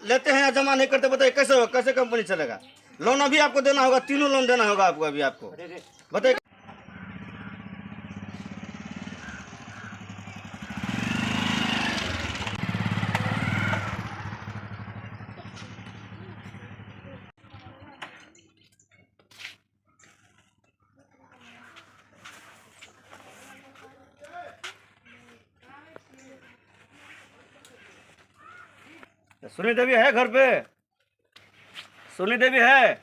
लेते हैं या जमा नहीं करते, बताइए कैसे होगा, कैसे कंपनी चलेगा। लोन अभी आपको देना होगा, तीनों लोन देना होगा आपको अभी आपको, बताइए। सुनी देवी है घर पे? सुनी देवी है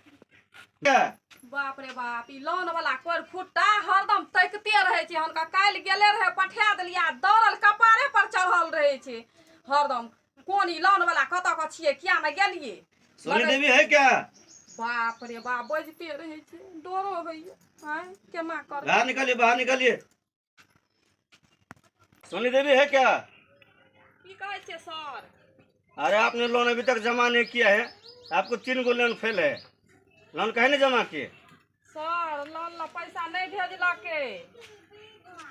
क्या? बाप रे बाप, ई लोन वाला कोर फुट्टा हरदम तकते रहे छे। हनका काल गेले रहे पठा देलिया, दौड़ल कपारे पर चढ़ल रहे छे हरदम। कोन ई लोन वाला कत क छिए, किया न गेलिए? सुनी देवी है क्या? बाप रे बाप, बजते रहे छे, डरो होइए। हां केना कर, बाहर निकलिए, बाहर निकलिए। सुनी देवी है क्या? की कहे छे सर? अरे आपने लोन अभी तक जमा नहीं किया है, आपको 3 गो लोन फेल है। लोन काहे नहीं जमा किए? सर लोन ला पैसा नहीं भेजलके,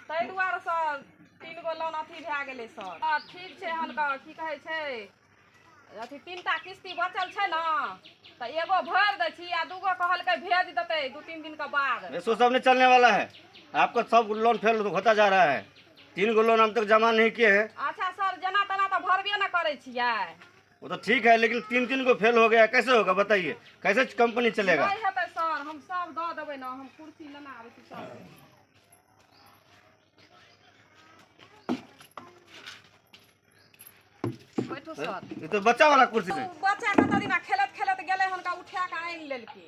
तै दुआरे सर 3 गो लोन अथी भए गेलै सर। ठीक छै, हनका की कहे छै अथी 3टा किस्ती बचल छै ना, त एगो भर दै छी आ दूगो कहलकै भेज देतै 2-3 दिन के बाद। ऐसो सब नहीं चलने वाला है, आपका सब लोन फेल होता जा रहा है। 3 गो लोन अब तक जमा नहीं किए हैं। अच्छा सर, जना तना तो भरबे न करे छियै। वो तो ठीक है, लेकिन 3 गो फेल हो गया, कैसे होगा बताइए, कैसे कंपनी चलेगा? नहीं हेतै सर, हम सब दऽ देबै ना, हम कुर्सी लेना आबै छी सर। बैठू सर। ये तो बच्चा वाला कुर्सी है, बच्चा कत दिना खेलत खेलत गेले, हनका उठा के आनि लेलकै।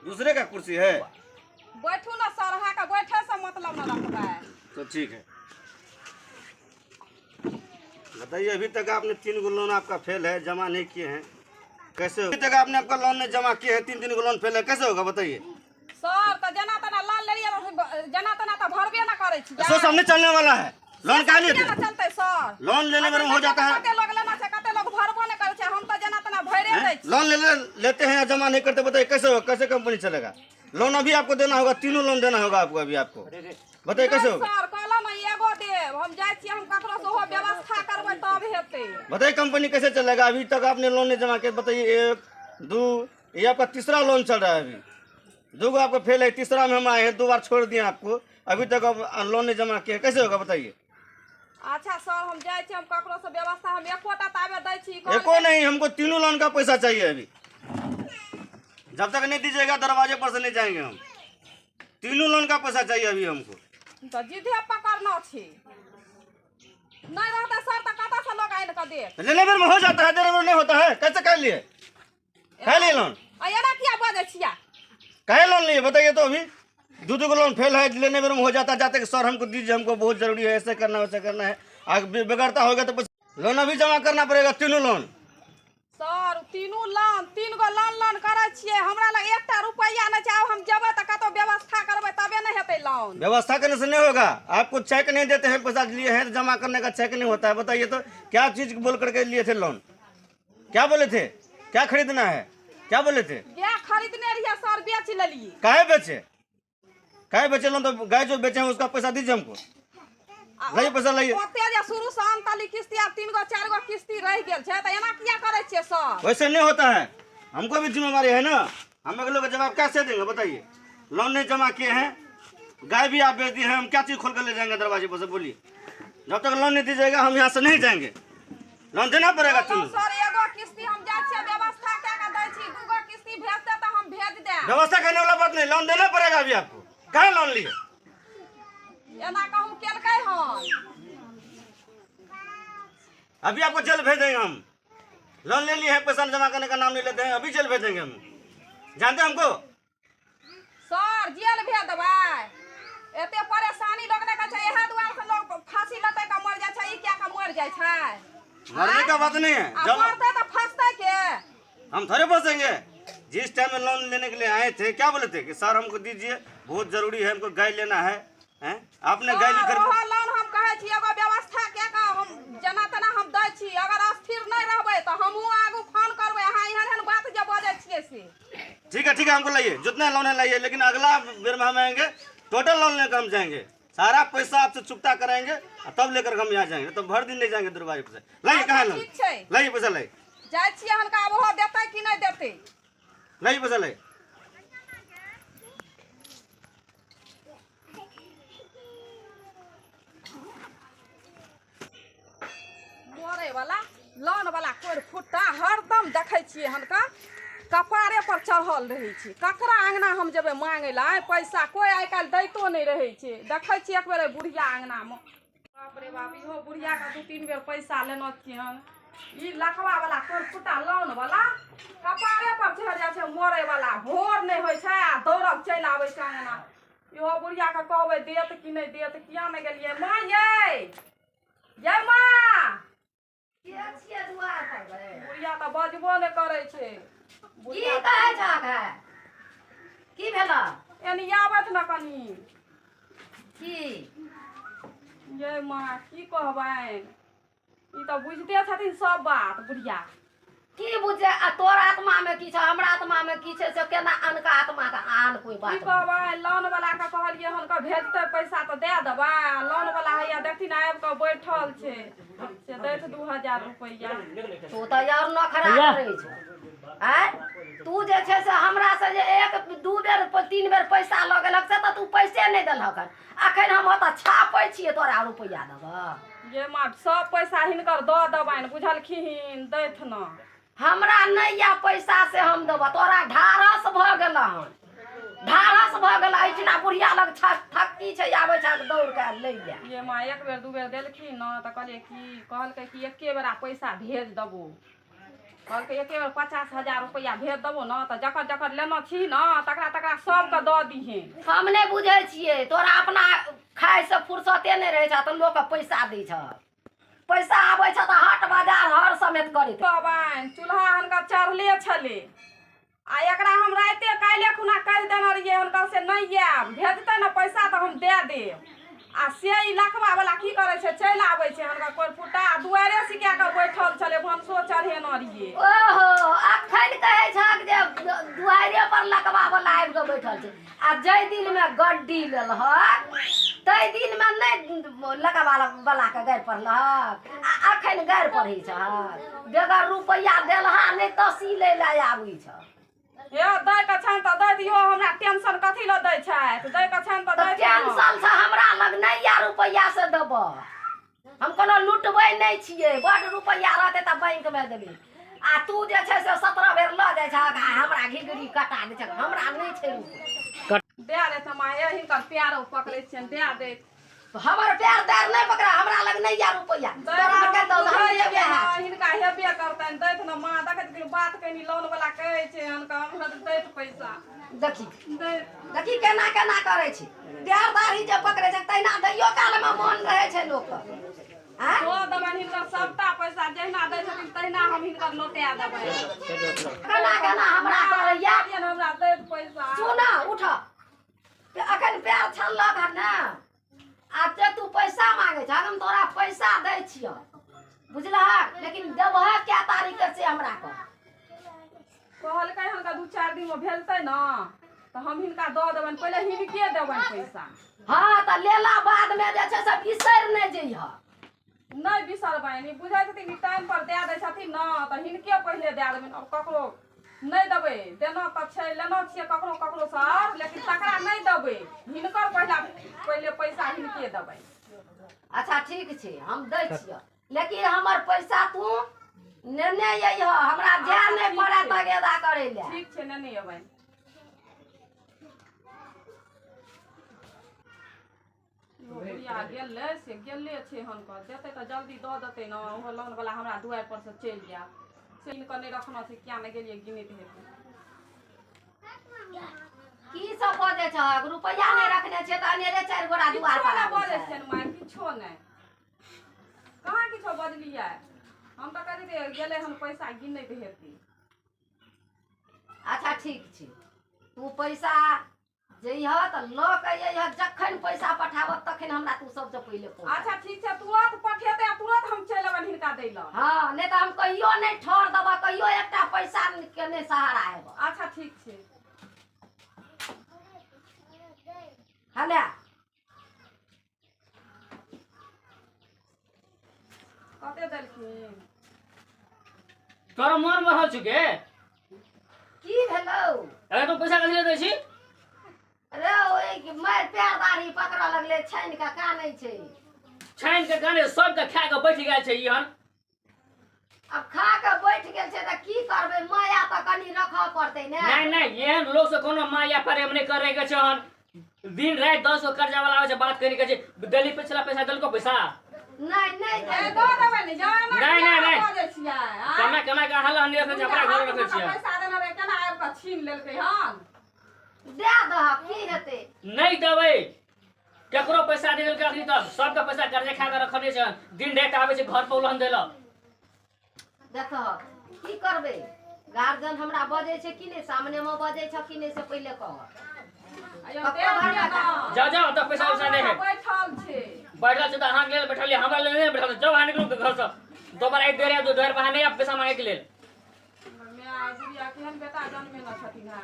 दूसरे का कुर्सी है। बैठू ना सर, अहाँ के बैठे से मतलब न रखबै। तो ठीक है, बताइए अभी तक आपने 3 गो लोन आपका फेल है, जमा नहीं किए हैं, कैसे होगा? अभी तक आपने आपका लोन नहीं जमा किए हैं, 3 गो लोन फेल है, कैसे होगा बताइए? सर तो जना तना लोन लेलिए, जना तना तो भरबे न करे छी। ऐसा सब नहीं चलने वाला है। लोन का लिए थे? चलते सर, लोन लेने में हो जाता है। कते लोग लेना छै, कते लोग भरबो न करे छै, हम तो जना तना भरे दै छी। लोन लेते हैं या जमा नहीं करते, बताइए कैसे होगा, कैसे कंपनी चलेगा। लोन अभी आपको देना होगा, तीनों लोन देना होगा आपको अभी आपको, बताइए कैसे होगा? सर कहला ना एगो देब, हम जाय छी, हम ककरो से हो व्यवस्था करबै तब हेतै। बताइए कंपनी कैसे चलेगा? अभी तक आपने लोन नहीं जमा किया, बताइए 1 2, ये आपका तीसरा लोन चल रहा है। अभी 2 गो आपका फेल है, तीसरा में हम आए हैं, 2 बार छोड़ दिए आपको, अभी तक अब लोन नहीं जमा किया, कैसे होगा बताइए? अच्छा सर, हम जाय छी, हम ककरो से व्यवस्था, हम एकोटा ताबे दै छी। एको नहीं, हमको तीनों लोन का पैसा चाहिए अभी। जब तक नहीं दीजिएगा दरवाजे पर से नहीं जाएंगे हम। तीनों लोन का पैसा चाहिए अभी हमको। तो जिद्धे पकड़ना छी, नहीं रहता सर तो कत से लोग आइन के दे। लेने बेर में हो जाता है, देने बेर नहीं होता है, कैसे कर लिए? कह लिए लोन? एना किया बजे छिया? कहे लोन लिए बताइए तो? अभी 2 गो लोन फेल है, लेने बेर में हो जाता, जाते कि सर हमको दीजिए, हमको बहुत जरूरी है, ऐसे करना वैसे करना है, आगे बिगड़ता होगा तो लोन अभी जमा करना पड़ेगा, तीनों लोन। सर 3 गो लोन करे छिए, हमरा लग 1टा रुपया नहीं छै। हम जेबै त कतो व्यवस्था करबै तबे न हेतै लोन। व्यवस्था करने से नहीं होगा, आपको चेक नहीं देते हैं, पैसा लिए हैं, जमा करने का चेक नहीं होता है, बताइए तो क्या चीज बोल करके लिए थे लोन? क्या बोले थे? क्या खरीदना है, क्या बोले थे? गाय खरीदने रहिए सर, बेच लेलिए। काहे बेचे? काहे बेचे लोन? तो गाय जो बेचे हैं उसका पैसा दीजिए हमको, लाइए पैसा लाइए। ओते जे शुरू से अंत तली किस्ती, अब 3 गो 4 गो किस्ती रह गेल छै, त एना किया करे छिए सर? वैसे नहीं होता है, हमको भी जिम्मेवारी है ना, हम अगले का जवाब कैसे देंगे बताइए? लोन नहीं जमा किए हैं, गाय भी आप बेच दिए हैं, हम क्या चीज खोल कर ले जाएंगे दरवाजे पर से, बोलिए? जब तक लोन नहीं दीजिएगा हम यहाँ से नहीं जाएंगे, लोन देना पड़ेगा। सर एगो किस्ती हम जाय छिए, व्यवस्था कए के दै छी, 2 गो किस्ती भेजते त हम भेज देब। व्यवस्था करने वाला बात नहीं, लोन देना पड़ेगा अभी आपको। काहे लोन लिए? एना कहूं केलकै हन, अभी आपको जेल भेज देंगे हम। लोन ले लिए हैं, पैसा जमा करने का नाम नहीं लेते हैं, अभी जेल भेज देंगे हम, जानते हैं हमको? सर जेल भेज देबै? एते परेशानी लोग ने कहै छै, एहे दुआर से लोग फांसी लेते का मर जाय छै, ई क्या का मर जाय छै? मरने का बात नहीं है, जब मरते तो फंसते के हम थोड़े फंसेंगे। जिस टाइम में लोन लेने के लिए आए थे क्या बोले थे कि सर हमको दीजिए, बहुत जरूरी है, हमको गाय लेना है, हैं? आपने गाय भी खरीद। लोन हम कहै छी एगो व्यवस्था के का, हम जना तना हम दै छी, अगर अस्थिर नहीं रहबै तो हमहू आगू फोन करबै। अहाँ एहन बात जे बजै छियै से ठीक है, हमको लाइए, जितना लोन है लाइए, लेकिन अगला बेर में हम आएंगे टोटल लोन लेकर हम जाएंगे, सारा पैसा आपसे चुकता कराएंगे, तब लेकर हम यहाँ जाएंगे, तो भर दिन नहीं जाएंगे दरवाजे पर से। लाइए, कहाँ लोन लाइए, पैसा लाइए। जाय छियै हनका आब ओहो देतै कि नहीं देतै। नहीं बचल है। मरे वाला लोन वाला कोर फुट्टा हरदम देखै छियै हनका कपारे पर चढ़ल रहै छै। ककरा अंगना हम जेबै मांगे ला पैसा, कोई आइ काल्हि दैतो नहीं रहै छै। देखै छियै एक बेर बुढ़िया अंगना में, बाप रे बाप, इहो बुढ़िया का 2-3 बेर पैसा लेना छियै हम। ई लखवा वाला कोर फुट्टा लोन वाला कपारे पर चढ़ जाइ छै मरे वाला, भोर नहीं होइ छै आ दौड़ब चलि आबै छै अंगना। इहो बुढ़िया के कहबै देत कि नहीं देत, किया नहीं गेलियै माँ ये माँ। बुढ़िया तो बजबो नहीं करे छे। की कहै छाक है? की भेला? एनी आबत न कनी। की ये माँ की कहबैन, ई तो बुझते छथिन सब बात बुढ़िया। की बुझे? आ तोर आत्मा में की छै, हमरा आत्मा में की छै से केना अनका आत्मा का आन कोई की बात? कहबैन, लोन वाला के कहलिए हनका भेजते पैसा तो दे देबै। लोन वाला हैया देखथिन आबि के बैठल छे से दैत 2000 रुपया। तू तो यार नखरा करे छ। आय तू जे छै से हमरा से जे 1-2 बेर 3 बेर पैसा ल गेलक से त तू पैसे नहीं देलहक। अखन हम ओत छापै छियै तोरा रुपया देब। ये माँ सब पैसा हिनकर दऽ देबैन, बुझलखिन, दैथ न। हमरा नहीं या पैसा से हम देब। तोरा ढारस भ गेल हन, ढारस भ गेल। ऐठिना बुढ़िया लग थक्की छै, आबै छै दौड़ के ले ले। ये माँ 1 बेर 2 बेर देलखिन न त कहलिए की कहलकै कि एके बेरा पैसा भेज देबो। कहलकै एके बेर 50,000 रुपया भेज देबो न त जकर जकर लेना छी न तकरा तकरा सबके दऽ दीहे। हम नहीं बुझे छियै, तोरा अपना खाय से फुर्सते नहीं रहे छ त लोग पैसा दै छ। पैसा आबै छ त हाट बाजार हर समेत करैत। कहबैन चूल्हा हनका चढ़ले छले आ एकरा हम राते काल्हे खुना कहि देने रहिए हनका से नहीं आयब, भेजतै न पैसा त हम दे देब। आ से ई लखवा वाला की करे छै, चलि आबै छै हनका कोई फुटा दुआरे सिका के बैठल छले, भनसो चढ़ेने रहिए। ओहो अखन कहै छक जे दुआरे पर लकवा वाला आबि के बैठल छै। आ जै दिन में गड्डी लेलहक तै दिन में नहीं लकवा वाला के गाड़ पड़लहक। आ अखन गाड़ पड़ै छ बेगर रुपया देलहा नहीं तसी ले ले आबै छ। हे दै के छन त दै दियो, हमरा टेंशन कथी ल दै छै, दै के छन त दै दियो। टेंशन से हमरा लग नहीं या रुपया से देब। हम कोनो लुटबै नहीं छियै, बड़ रुपया रहते त बैंक में देबै। आ तू जे छै से 17 बेर ल जाइ छ, हमरा घिगरी कटा दै छ, हमरा नहीं छै रुपया। दे दे तमा ये हिनकर प्यारो पकड़े छियन, दे दे। तो हमर पैर दैर नहीं पकड़ा, हमरा लग नहीं या रुपया। तोरा के दो हम लेबे है। हिनका हेबे करतन, दैत न माँ देखत कि बात कनी लोन वाला कहै छै हनका हमरा दैत पैसा। देखी दै देखी केना केना करे छै। पैर दाढ़ी जे पकड़े छै तैना दैयो काल में मन रहे छै लोक। हैं दो देबन हिनकर सबटा पैसा, जहिना दै छथिन तहिना हम हिनकर लौटा देबै। केना केना हमरा करैया। हमरा दैत पैसा। सुना उठ अखन पैर छलक है ना, आ ते तू पैसा मांगे छ, हम तोरा पैसा दै छियो बुझलहक, लेकिन देबह क्या तारीख से हमरा को। कहलकै हनका 2-4 दिन में भेजतै न त हम हिनका दऽ देबन, पहिले हिनके देबन पैसा। हाँ त लेला बाद में जे छै से बिसर नहीं जइह। नहीं बिसरबैन, ई बुझै छथिन टाइम पर दे दै छथिन न त हिनके पहिले दे देबन। अब ककरो नहीं देबै, देना त छै, लेना छियै ककरो ककरो सर, लेकिन तकरा नहीं देबै, हिनकर पहिले पैसा हिनके देबै। अच्छा ठीक छै हम दै छियो, लेकिन हमर पैसा तू नेने अइह, हमरा जाय नहीं पड़े तगेदा करे ले। ठीक छै नेने अबै। बुढ़िया गेलै से गेले छै हनकर, देतै त जल्दी दऽ देतै न। ओहो लोन वाला हमरा दुआर पर से चलि जायत, से हिनकर नहीं रखना छै, किया नहीं गेलियै गिनैत हेतै। की सब बजे छ, रुपया नहीं रखने छै त अनेरे 4 गोरा दुआर पर किछो बजै छै माय, किछो नहीं, कहाँ किछो बजलियै। हम त कहली रे गेलै हम पैसा गिनैत हेतै। अच्छा ठीक छै, तू पैसा जइह त ल के अइह, जखन पैसा पठाबत तखन हमरा तू सबसे पहिले पहुंचा। अच्छा ठीक छै, तुरंत पठेतै आ तुरंत हम चलि अबन हिनका दै ल। हाँ नहीं तो हम कहियो नहीं ठोर देब, कहियो एकटा पैसा के नहीं सहारा हेब। अच्छा ठीक छै। हले कते देलखिन? तोरा मन में हो चुके की भेलौ अरे तो पैसा कथी ले दै छी रे ओए कि मार पैर दाढ़ी पकड़ लगले छाइन का कानै छै छाइन के गाने सबके खा के बैठ गेल छै ई हन अब खा के बैठ गेल छै त की करबै माया त कनी रखऽ पड़तै ने नहीं एहन लोग से कोनो माया प्रेम नहीं करे के छै हन दिन रात 10 गो कर्जा वाला आवे छै बात करी के छै दिल्ली पिछला पैसा देलको पैसा नहीं ए दो देबै ने जाना नहीं। बाजै छियै कमा के हल्ला नहीं रखे छै अपना घर रखे छियै पैसा देना रे केना आबि के छीन लेलकै हन दे दह की हेतै नहीं देबै केकरो पैसा दे देलकै अखनी तक सबके पैसा कर्जे खा के रखने छै दिन रात आवे छै घर पर उलहन देलक देखह की करबै गार्जियन हमरा बजै छै कि नहीं सामने में बजै छ कि नहीं से पहिले कह अयो दे दिया ना जाओ तो पैसा वैसा नहीं है बैठल छै बैठल छै त अहाँ के लेल बैठलिए हमरा लेल नहीं बैठल जाओ अहाँ निकलू घर से दोबारा एक देर या दो देर पर नहीं आप पैसा मांगे के लेल मैं गुड़िया केहन बेटा जन्मे न छथिन है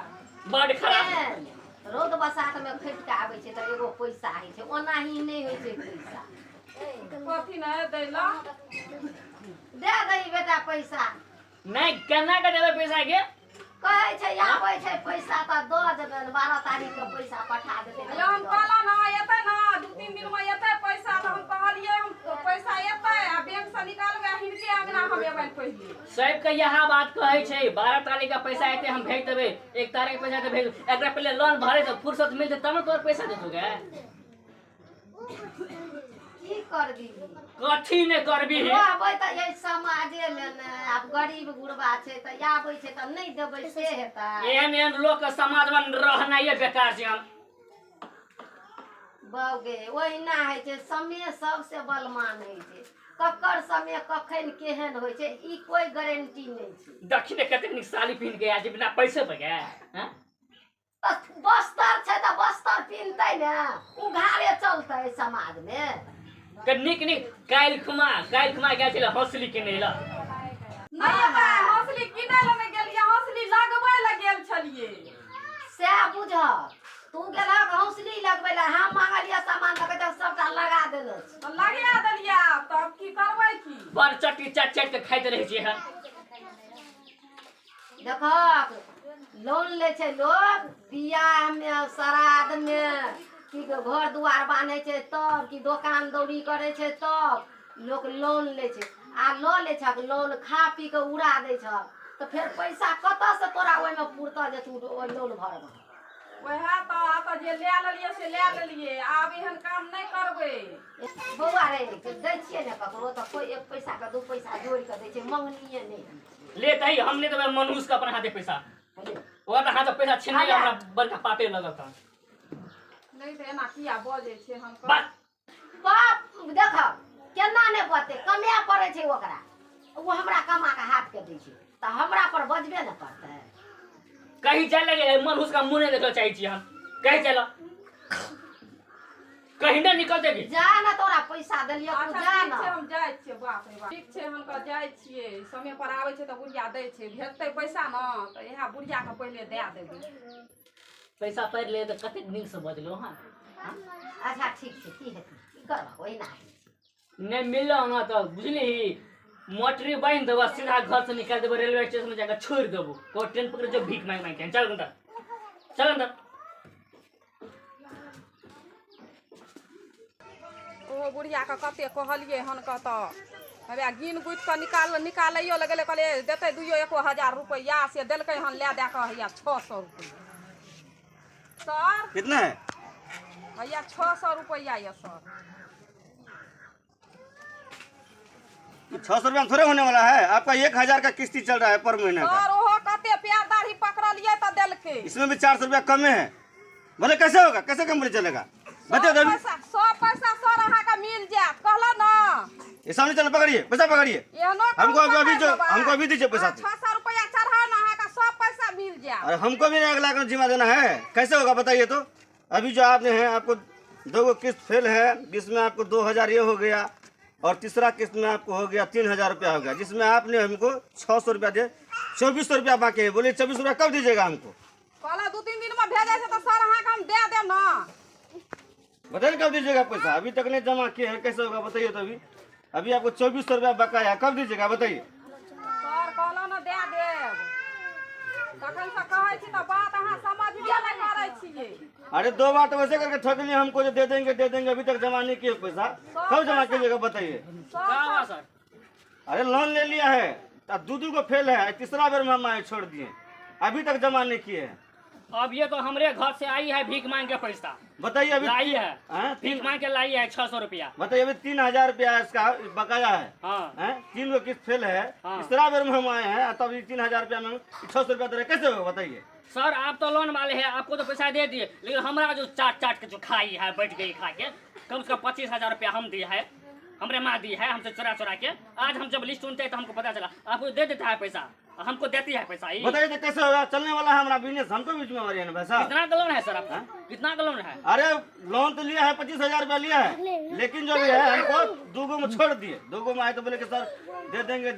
बड़ खराब रोड बसात में खैट के आबै छै त एगो पैसा होइ छै ओनाही नहीं होइ छै पैसा कथी न दैला दे दही बेटा पैसा नहीं केना के देबै पैसा के कहै छै आबै छै पैसा त दऽ देबै 12 तारीख के पैसा पठा देबै अयो हम कहला ना एतै ना 2-3 दिन में एतै पैसा त हम कहलिए हम पैसा एतै आ बैंक से निकालबै हिनके अंगना हम एबै पहिले सब के यह बात कहै छै 12 तारीख का पैसा एते हम भेज देबै 1 तारीख के पैसा ते भेज एकरा पहले लोन भरे त फुर्सत मिलते तब न तोर पैसा देतोगे की करबी कथी ने करबी है आबै त यही समाजे में ने अब गरीब गुरबा छै त आबै छै त नहीं देबै से हेता एहन लोग के समाज में रहना ये बेकार छै हम बाउगे ओहिना होइ छै समय सबसे बलवान होइ छै ककर समय कखन केहन होइ छै ई कोई गारंटी नहीं छै दक्षिण कते निक साड़ी पहन के आ जे बिना पैसे पे गए हैं बस्तर छै त बस्तर पिन्हतै ने उघारे चलतै समाज में के निक काइल खुमा गेल छले हौसली किने ल नहीं बा हौसली किनै ल नहीं गेलिए हौसली लगबै ल गेल छलिए से बुझ तू गेलक हौसली लगबै ल हम मांगलिए सामान त सबटा लगा देने छै तो लगा देलिए तब की करबै की बड़ चट्टी चट के खाइत रहे छै हन देखक लोन ले छै लोग बियाह में श्राद्ध में कि घर दुआर बांधे छै तब कि दुकान दौरी करे छै तब लोग लोन ले छै आ लो ले छक लोन खा पी के उड़ा दे छक तो फिर पैसा कत से तोरा ओइ में पुरता जे तू ओ लोन भरबा ओहे तो आ जे ले लेलिए से ले लेलिए आब एहन काम नहीं करबै बौआ रे दै छियै ने ककरो तो कोई एक पैसा के 2 पैसा जोड़ के दै छै मंगनिए नहीं ले तही हम ले देबै मनुष्य के अपना हाथे पैसा ओ त हाथ पैसा छीन ले हमरा बड़का पापे लगत नहीं तो एना किया बजे छै हम बाप देख केना ने बते कमे पड़े छै ओकरा वो हमरा कमा के हाथ के दै छै त हमरा पर बजबे न करतै कहीं चल लगे मनुष्य का मुंह नहीं देखना चाहिए छी हम कहीं चलो कहीं ना निकल देगी जा ना तोरा पैसा देलियो तू जा ना हम जाय छियै बाप रे बाप ठीक छै हम का जाय छियै समय पर आबै छै त बुढ़िया दै छै भेजतै पैसा न त इहा बुढ़िया के पहिले दे देबै पैसा पैर ले तो कते दिन से बजलो हां अच्छा ठीक छै की हेतै की करबा ओहिना नहीं मिलो ना तो बुझली मोटरी बांध देबो सीधा घर से निकाल देबो रेलवे स्टेशन में जाकर छोड़ देबो को ट्रेन पकड़ जो भीख मांग मांग के चल अंदर ओ बुढ़िया के कते कहलिए हन क त हबे गिन गुट के निकालियो लगले कहले देते 2-1 रुपया से देलकै हन ले दे के हैया 600 रुपया सर कितना है भैया 600 रुपया ये सर 600 रुपया में थोड़े होने वाला है आपका 1000 का किस्ती चल रहा है पर महीने का सर ओहो कते प्यार दाढ़ी पकड़लिए त देलकै इसमें भी 400 रुपया कम है बोले कैसे होगा कैसे कंपनी चलेगा बताओ देवी 100 पैसा सर अहाँ का मिल जात कहला ना ये सामने चलो पकड़िए पैसा पकड़िए एहनो हमको अभी दीजिए पैसा 600 रुपया चढ़ाओ ना अहाँ का 100 पैसा मिल जात अरे हमको भी 1 लाख जिम्मा देना है कैसे होगा बताइए तो अभी जो आपने है आपको 2 किस्त फेल है जिसमें आपको 2000 ये हो गया और तीसरा किस्त में आपको हो गया 3000 रुपया हो गया जिसमें आपने हमको 600 रुपया दिए 2400 रुपया बाकी है बोले 24 रुपया कब दीजिएगा हमको कहला 2-3 दिन में भेजे से तो सर अहाँ का हम दे देम ना बताइए कब दीजिएगा पैसा अभी तक नहीं जमा किए हैं कैसे होगा बताइए तो अभी आपको 2400 रुपया बकाया कब दीजिएगा बताइए सर कहला ना दे तखन से कहै छी तऽ बात अहाँ समझबे नहि करै छियै। अरे 2 बार तो वैसे करके ठग लिए हमको, जो दे देंगे अभी तक जमा नहीं किए पैसा, कब जमा कीजिएगा बताइए। क्या हुआ सर? अरे लोन ले लिया है तो 2 को फेल है, तीसरा बार में हम आए छोड़ दिए, अभी तक जमा नहीं किए हैं। अब ये तो हमरे घर से आई है भीख मांग के पैसा, बताइए अभी लाई है, हैं? भीख मांग के लाई है 600 रुपया। बताइए अभी 3000 रुपया इसका बकाया है, हाँ, हैं? 3 को किस्त फेल है, हाँ। तीसरा बार में हम आए हैं, तब 3000 रुपया में 600 रुपया दे रहे, कैसे होगा बताइए। सर आप तो लोन वाले हैं, आपको तो पैसा दे दिए, लेकिन हमारा जो चाट के जो खाई है, बैठ गई खा के, कम से कम 25,000 रुपया हम दिए है, हमरे माँ दी है हमसे चुरा के। आज हम जब लिस्ट सुनते हैं तो हमको पता चला आपको दे देता है पैसा, हमको देती है पैसा। ये बताइए तो कैसे होगा, चलने वाला है हमारा बिजनेस, हमको भी जिम्मेवारी है ना पैसा। कितना का लोन है सर आपका? कितना का लोन है? अरे लोन तो लिया है 25,000 रुपया लिया है, लेकिन जो भी है हमको 2 में छोड़ दिए, 2 में आए तो बोले कि सर दे देंगे,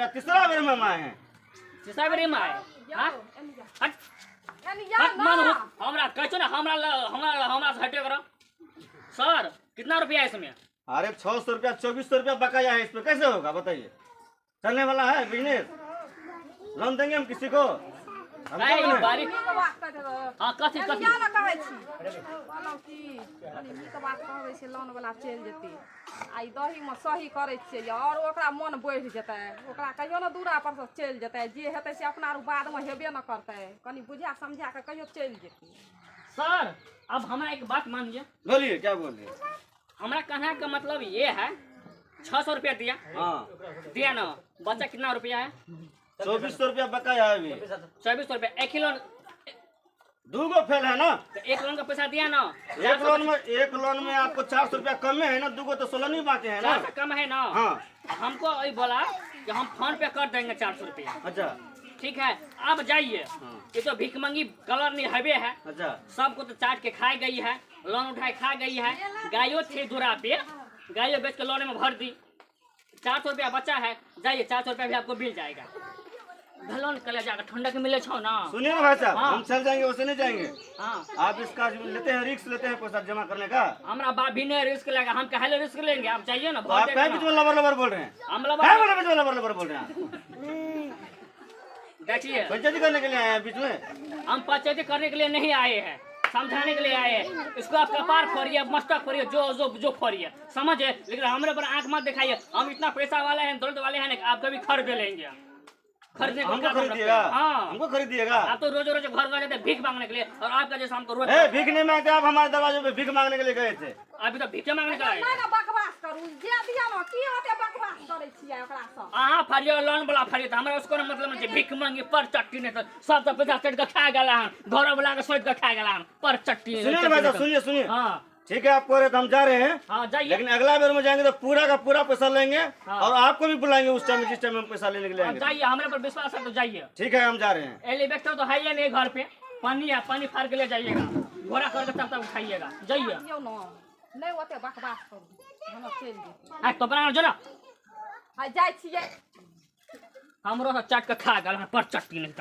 तीसरा बार में हम आए हैं। तीसरा बार में आए, हाँ? हट, हट, मन हो, हमरा कहचो ना, हमरा से हटे करो। सर कितना रुपया है इसमें? अरे 600 रुपया 2400 रुपया बकाया है, इसमें कैसे होगा बताइए। चलने वाला है बिजनेस, लोन देंगे हम किसी को, हमको नहीं, नहीं। बारीक हाँ कथी एनी कथी या ना कहै छी कहलहुँ कि कनी नीक बात कहबै से लोन वाला चलि जेतै, आ ई दहीमे सही करै छियै आओर ओकरा मोन बढ़ि जेतै, ओकरा कहियो ने दूरा पर से चलि जेतै, जे हेतै से अपना आर बादमे हेबे न करतै, कनी बुझा समझा कऽ कहियो चलि जेतै। सर अब हमारा एक बात मानिए, बोलिए क्या बोलिए। हमारा कहने का मतलब ये है 600 रुपया दिया, हाँ दिया ना, बच्चा कितना रुपया है? 2400 रुपया बकाया है अभी, 2400 रुपया। एक ही लोन, 2 को फेल है ना, तो एक लोन का पैसा दिया ना, एक लोन में आपको 400 रुपया कम में है ना, 2 को तो 16 नहीं बांटे हैं ना। 400 कम है ना। हाँ हमको वही बोला कि हम फोन पे कर देंगे 400 रुपया। अच्छा ठीक है, अब जाइए, ये तो भिकमंगी कलर नहीं हवे है, अच्छा। सबको तो चाट के खा गई है, लोन उठाए खा गई है, गायों थे दूरा पे, गायों बेच के लोन में भर दी, 400 रुपया बचा है, जाइए 400 रुपया भी आपको मिल जाएगा। लोन कर जाकर ठंडा के मिले छो ना। सुनिए ना भाई साहब, हाँ। हम चल जाएंगे वैसे नहीं जाएंगे, हाँ, आप इसका लेते हैं, रिस्क लेते हैं पैसा जमा करने का। हमारा बाप भी नहीं रिस्क लेगा, हम कहे रिस्क लेंगे, आप चाहिए ना। तो आप क्या बीच में लबर बोल रहे हैं, हम क्या बोल रहे हैं, बीच में लबर बोल रहे हैं। देखिए पंचायती करने के लिए आए हैं बीच में, हम पंचायती करने के लिए नहीं आए हैं, समझाने के लिए आए हैं। इसको आप कपार फोड़िए, मस्तक फोड़िए, जो फोड़िए, समझे, लेकिन हमारे ऊपर आंख मत दिखाइए। हम इतना पैसा वाले हैं, दौलत वाले हैं ना, आप कभी खरीद लेंगे, खरीदने को हमको क्या खरीदिएगा, हाँ, हमको खरीदिएगा। आप तो रोज रोज घर जाते हैं भीख मांगने के लिए, और आपका जैसा हमको रोज भीख नहीं मांगते, आप हमारे दरवाजे पे भीख मांगने के लिए गए थे। अभी तो भीखे मांगने का है। नहि ने बकवास करू, जे दिया न की होते बकवास करै छियै ओकरा सँ। अहाँ फरियो लोन वाला फरियो, हमारा उसको मतलब नहीं भीख मांगी पर चट्टी नहीं, तो सब तो पैसा सेट के खा गया, घर वाला के सोच के खा गया पर चट्टी। सुनिए भाई साहब, सुनिए हाँ ठीक है, आपको रहे तो हम जा रहे हैं, हाँ जाइए। लेकिन अगला बार में जाएंगे तो पूरा का पूरा पैसा लेंगे, और आपको भी बुलाएंगे उस टाइम जिस टाइम हम पैसा लेने के लिए आएंगे। जाइए, हमारे पर विश्वास है तो जाइए। ठीक है, हम जा रहे हैं। एलिवेटर तो है ही नहीं घर पे, पानी है, पानी फाड़ के ले जाइएगा, घोड़ा करके तब तक उठाइएगा, जाइए। दियौ न, नहि ओते बकवास करू, हम चलि जेबै। हाँ तो बना जो ना, आ जाइ छियै। हमरो से चट के खा गल पर चट्टी नहीं।